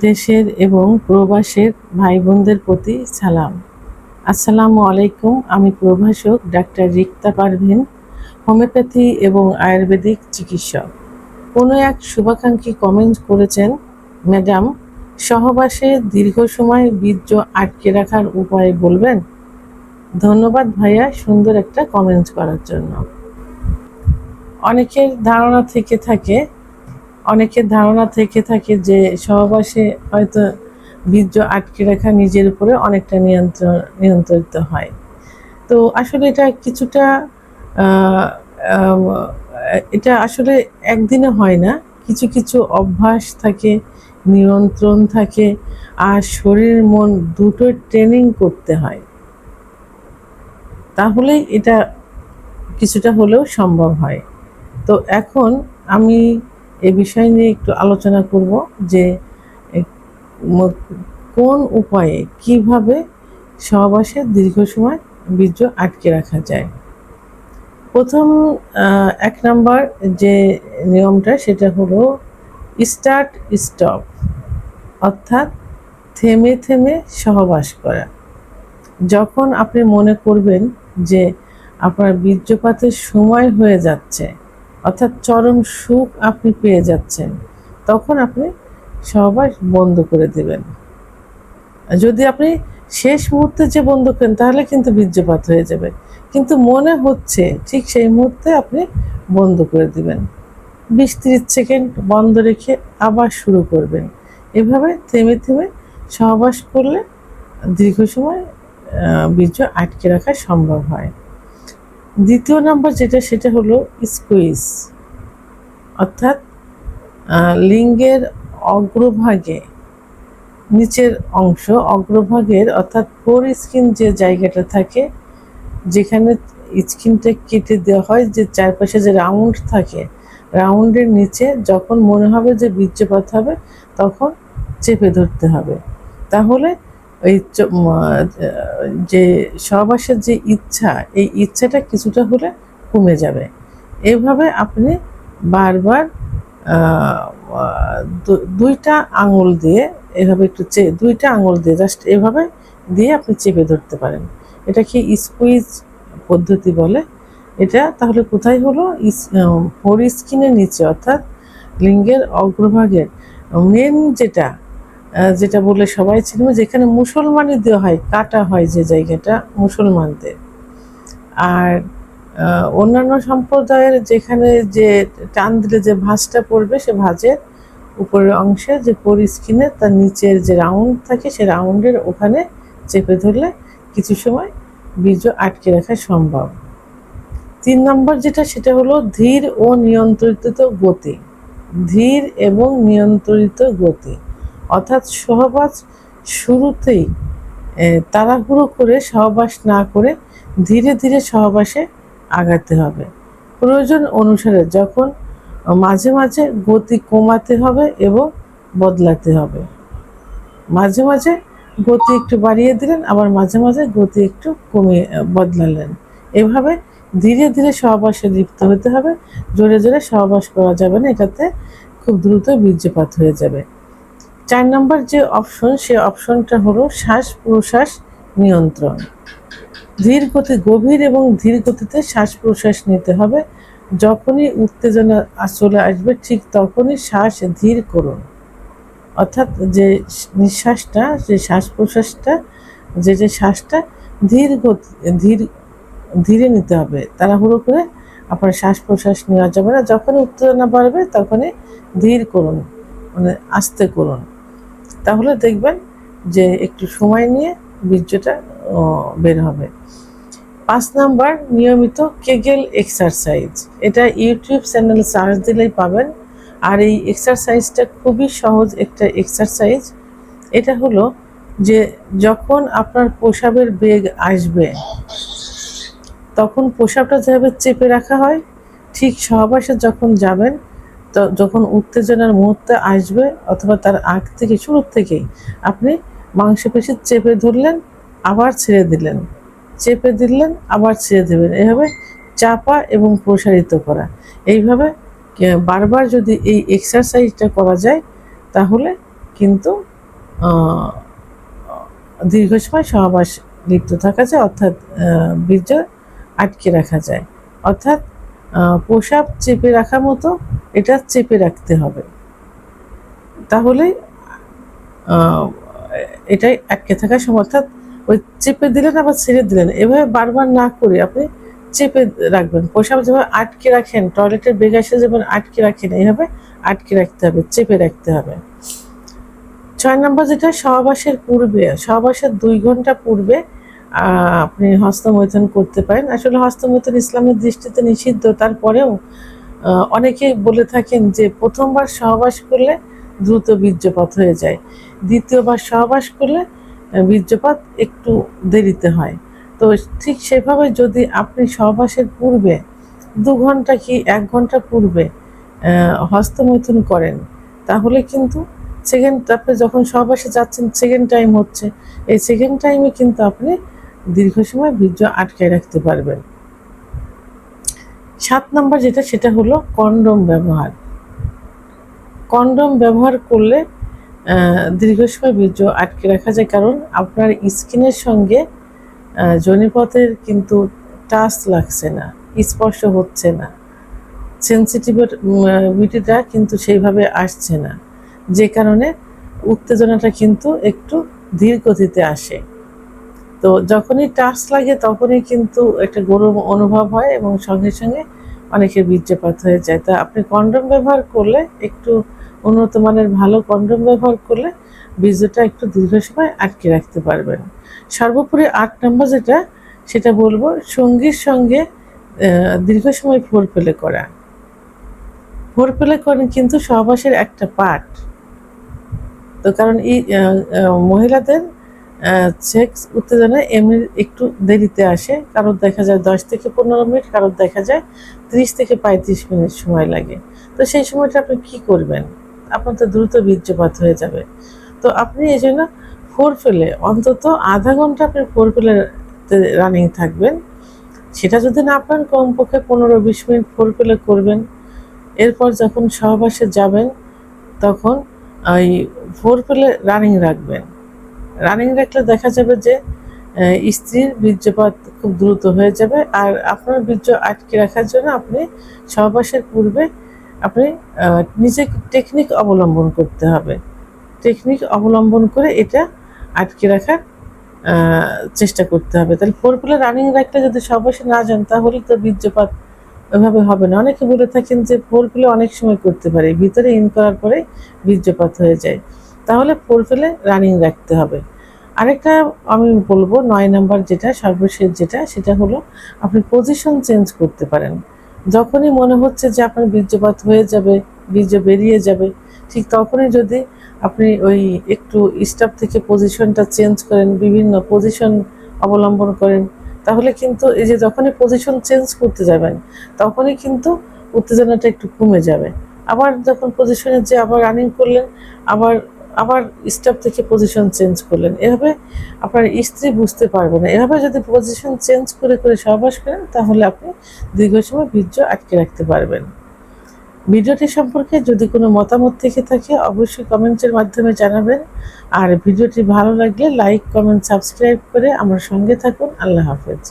দেশের এবং প্রবাসের ভাই বোনদের প্রতি সালাম। আসসালামু আলাইকুম। আমি প্রভাষক ডাক্তার রিক্তা পারভিন, হোমিওপ্যাথি এবং আয়ুর্বেদিক চিকিৎসক। কোনো এক শুভাকাঙ্ক্ষী কমেন্ট করেছেন, ম্যাডাম, সহবাসে দীর্ঘ সময় বীর্য আটকে রাখার উপায় বলবেন। ধন্যবাদ ভাইয়া, সুন্দর একটা কমেন্ট করার জন্য। অনেকের ধারণা থেকে থাকে যে সহবাসে হয়তো বীর্য আটকে রাখা নিজের উপরে অনেকটা নিয়ন্ত্রিত হয়। তো আসলে এটা কিছুটা এটা আসলে একদিনে হয় না। কিছু কিছু অভ্যাস থাকে, নিয়ন্ত্রণ থাকে, আর শরীর মন দুটোই ট্রেনিং করতে হয়, তাহলেই এটা কিছুটা হলেও সম্ভব হয়। তো এখন আমি এ বিষয় নিয়ে একটু আলোচনা করব যে কোন উপায়ে কিভাবে সহবাসে দীর্ঘ সময় বীর্য আটকে রাখা যায়। প্রথম ১ নাম্বার যে নিয়মটা সেটা হলো স্টার্ট স্টপ, অর্থাৎ থেমে থেমে সহবাস করা। যখন আপনি মনে করবেন যে আপনার বীর্যপাতের সময় হয়ে যাচ্ছে, অর্থাৎ চরম সুখ আপনি পেয়ে যাচ্ছেন, তখন আপনি সহবাস বন্ধ করে দেবেন। যদি আপনি শেষ মুহূর্তে যে বন্ধ করেন তাহলে কিন্তু বীর্যপাত হয়ে যাবে, কিন্তু মনে হচ্ছে ঠিক সেই মুহূর্তে আপনি বন্ধ করে দিবেন। ২০-৩০ সেকেন্ড বন্ধ রেখে আবার শুরু করবেন। এভাবে থেমে থেমে সহবাস করলে দীর্ঘ সময় বীর্য আটকে রাখা সম্ভব হয়। দ্বিতীয় নাম্বার সেটা হলো স্কুইজ, অর্থাৎ লিঙ্গের অগ্রভাগে নিচের অংশ, অগ্রভাগের অর্থাৎ ফোর স্কিন যে জায়গাটা থাকে, যেখানে স্কিনটা কেটে দেওয়া হয়, যে চারপাশে যে রাউন্ড থাকে, রাউন্ডের নিচে যখন মনে হবে যে বীর্যপাত হবে তখন চেপে ধরতে হবে। তাহলে ওই যে সহবাসের যে ইচ্ছা, এই ইচ্ছাটা কিছুটা হলে কমে যাবে। এভাবে আপনি বারবার দুইটা আঙুল দিয়ে এভাবে একটু দুইটা আঙুল দিয়ে জাস্ট এভাবে দিয়ে আপনি চেপে ধরতে পারেন। এটাকে স্কুইজ পদ্ধতি বলে। এটা তাহলে কোথায় হলো? ফোর স্কিনের নিচে, অর্থাৎ লিঙ্গের অগ্রভাগের মেন যেটা বলে সবাই চিনবে, যেখানে মুসলমানি দেওয়া হয়, কাটা হয় যে জায়গাটা মুসলমানদের। আর অন্যান্য সম্প্রদায়ের যেখানে যে টান দিলে যে ভাঁজটা পড়বে, সে ভাঁজের উপরের অংশে যে ফোর স্কিনে তার নিচের যে রাউন্ড থাকে, সে রাউন্ডের ওখানে চেপে ধরলে কিছু সময় বীর্য আটকে রাখা সম্ভব। ৩ নম্বর সেটা হলো ধীর ও নিয়ন্ত্রিত গতি। ধীর এবং নিয়ন্ত্রিত গতি, অর্থাৎ সহবাস শুরুতেই তাড়াহুড়ো করে সহবাস না করে ধীরে ধীরে সহবাসে আগাতে হবে। প্রয়োজন অনুসারে যখন মাঝে মাঝে গতি কমাতে হবে এবং বদলাতে হবে। মাঝে মাঝে গতি একটু বাড়িয়ে দিলেন, আবার মাঝে মাঝে গতি একটু কমিয়ে বদলালেন। এভাবে ধীরে ধীরে সহবাসে লিপ্ত হতে হবে। জোরে জোরে সহবাস করা যাবে না, এটাতে খুব দ্রুত বীর্যপাত হয়ে যাবে। ৪ নম্বর যে অপশন, সে অপশনটা হলো শ্বাস প্রশ্বাস নিয়ন্ত্রণ। গভীর এবং ধীর গতিতে শ্বাস প্রশ্বাস নিতে হবে। যখনই উত্তেজনা চলে আসবে ঠিক তখনই শ্বাস ধীর করুন, অর্থাৎ যে নিঃশ্বাসটা, যে শ্বাস প্রশ্বাসটা, যে শ্বাসটা ধীরে নিতে হবে। তাড়াহুড়ো করে আপনার শ্বাস প্রশ্বাস নেওয়া যাবে না। যখনই উত্তেজনা বাড়বে তখনই ধীর করুন, মানে আস্তে করুন। তাহলে দেখবেন যে একটু সময় নিয়ে বীর্যটা বের হবে। ৫ নাম্বার নিয়মিত কেগেল এক্সারসাইজ। এটা ইউটিউব চ্যানেল সার্চ দিলেই পাবেন। আর এই এক্সারসাইজটা খুবই সহজ একটা এক্সারসাইজ। এটা হলো যে যখন আপনার প্রস্রাবের বেগ আসবে, তখন প্রস্রাবটা যেভাবে চেপে রাখা হয়, ঠিক সহবাসে যখন যাবেন, যখন উত্তেজনার মুহূর্ত আসবে অথবা তার আগ থেকে, শুরুর থেকেই আপনি মাংসপেশি চেপে ধরলেন, আবার ছেড়ে দিলেন, চেপে দিলেন, আবার ছেড়ে দেবেন। এভাবে চাপা এবং প্রসারিত করা। এইভাবে বারবার যদি এই এক্সারসাইজটা করা যায়, তাহলে কিন্তু আহ, দীর্ঘ সময় সহবাস লিপ্ত থাকা যায়, অর্থাৎ বীর্য আটকে রাখা যায়। অর্থাৎ প্রসাব চেপে রাখার মতো এটা চেপে রাখতে হবে, তাহলে এটাই আটকে থাকার সময়। অর্থাৎ ওই চেপে দিলেন আবার ছেড়ে দিলেন, এভাবে বারবার না করে আপনি চেপে রাখবেন। প্রসাব যেভাবে আটকে রাখেন, টয়লেটের বেগ আসে যেমন আটকে রাখেন, এইভাবে আটকে রাখতে হবে, চেপে রাখতে হবে। 6 নম্বর যেটা, সহবাসের পূর্বে, সহবাসের 2 ঘন্টা পূর্বে আপনি হস্তমৈথুন করতে পারেন। আসলে হস্তমৈথুন ইসলামের দৃষ্টিতে নিষিদ্ধ, তারপরেও অনেকেই বলে থাকেন যে প্রথমবার সহবাস করলে দ্রুত বীর্যপাত হয়ে যায়, দ্বিতীয়বার সহবাস করলে বীর্যপাত একটু দেরিতে হয়। তো ঠিক সেভাবে যদি আপনি সহবাসের পূর্বে 2 ঘন্টা কি 1 ঘন্টা পূর্বে হস্তমৈথুন করেন, তাহলে কিন্তু আপনি যখন সহবাসে যাচ্ছেন, সেকেন্ড টাইম হচ্ছে, এই সেকেন্ড টাইমে কিন্তু আপনি দীর্ঘ সময় বীর্য আটকায় রাখতে পারবেন। 7 নম্বর যেটা, সেটা হলো কন্ডোম ব্যবহার। কন্ডোম ব্যবহার করলে দীর্ঘ সময় বীর্য আটকে রাখা যায়, কারণ আপনার স্কিনের সঙ্গে যোনিপথের কিন্তু টাচ লাগছে না, স্পর্শ হচ্ছে না, সেন্সিটিভিটিটা কিন্তু সেইভাবে আসছে না, যে কারণে উত্তেজনাটা কিন্তু একটু ধীর গতিতে আসে। তো যখনই টাচ লাগে তখনই কিন্তু একটা গরম অনুভব হয় এবং সঙ্গে সঙ্গে অনেকের বীর্যপাত হয়ে যায়। তা আপনি কন্ডোম ব্যবহার করলে, একটু উন্নত মানের ভালো কন্ডোম ব্যবহার করলে বীর্যটা একটু দীর্ঘ সময় আটকে রাখতে পারবেন। সর্বোপরি 8 নম্বর যেটা, সেটা বলবো সঙ্গীর সঙ্গে দীর্ঘ সময় ফোরপ্লে করা। ফোরপ্লে করেন কিন্তু সহবাসের একটা পার্ট। তো কারণ এই মহিলাদের সেক্স উত্তেজনা এমনি একটু দেরিতে আসে, কারোর দেখা যায় 10 থেকে 15 মিনিট, কারোর দেখা যায় 30 থেকে 35 মিনিট সময় লাগে। তো সেই সময়টা আপনি কি করবেন? আপনার তো দ্রুত বীর্যপাত হয়ে যাবে। তো আপনি এই জন্য ফোরপ্লে অন্তত আধা ঘন্টা আপনি ফোরপ্লেতে রানিং থাকবেন। সেটা যদি না পান, কমপক্ষে 15-20 মিনিট ফোরপ্লে করবেন। এরপর যখন সহবাসে যাবেন তখন ওই ফোরপ্লে রানিং রাখবেন। রানিং রাখলে দেখা যাবে যে স্ত্রীর বীর্যপাত খুব দ্রুত হয়ে যাবে। আর আপনার বীর্য আটকে রাখার জন্য আপনি সহবাসের পূর্বে আপনি নিজে টেকনিক অবলম্বন করতে হবে। টেকনিক অবলম্বন করে এটা আটকে রাখার চেষ্টা করতে হবে। তাহলে ফোরপ্লে রানিং রাখলে যদি সহবাসে না যান, তাহলে তো বীর্যপাত ওইভাবে হবে না। অনেকে বলে থাকেন যে ফোরপ্লে অনেক সময় করতে পারে, ভিতরে ইন করার পরে বীর্যপাত হয়ে যায়। তাহলে ফোরপ্লে রানিং রাখতে হবে। আরেকটা আমি বলবো 9 নাম্বার যেটা, সর্বশেষ যেটা, সেটা হলো আপনি পজিশন চেঞ্জ করতে পারেন। যখনই মনে হচ্ছে যে আপনার বীর্যপাত হয়ে যাবে, বীর্য বেরিয়ে যাবে, ঠিক তখনই যদি আপনি ওই একটু স্টপ থেকে পজিশনটা চেঞ্জ করেন, বিভিন্ন পজিশন অবলম্বন করেন, তাহলে কিন্তু এই যে যখনই পজিশন চেঞ্জ করতে যাবেন তখনই কিন্তু উত্তেজনাটা একটু কমে যাবে। আবার যখন পজিশনে যে আবার রানিং করলেন, আবার আবার স্টপ থেকে পজিশন চেঞ্জ করলেন, এভাবে আপনার স্ত্রী বুঝতে পারবে না। এভাবে যদি পজিশন চেঞ্জ করে করে সহবাস করেন, তাহলে আপনি দীর্ঘ সময় বীর্য আটকে রাখতে পারবেন। ভিডিওটি সম্পর্কে যদি কোনো মতামত থেকে থাকে, অবশ্যই কমেন্টের মাধ্যমে জানাবেন। আর ভিডিওটি ভালো লাগলে লাইক, কমেন্ট, সাবস্ক্রাইব করে আমার সঙ্গে থাকুন। আল্লাহ হাফেজ।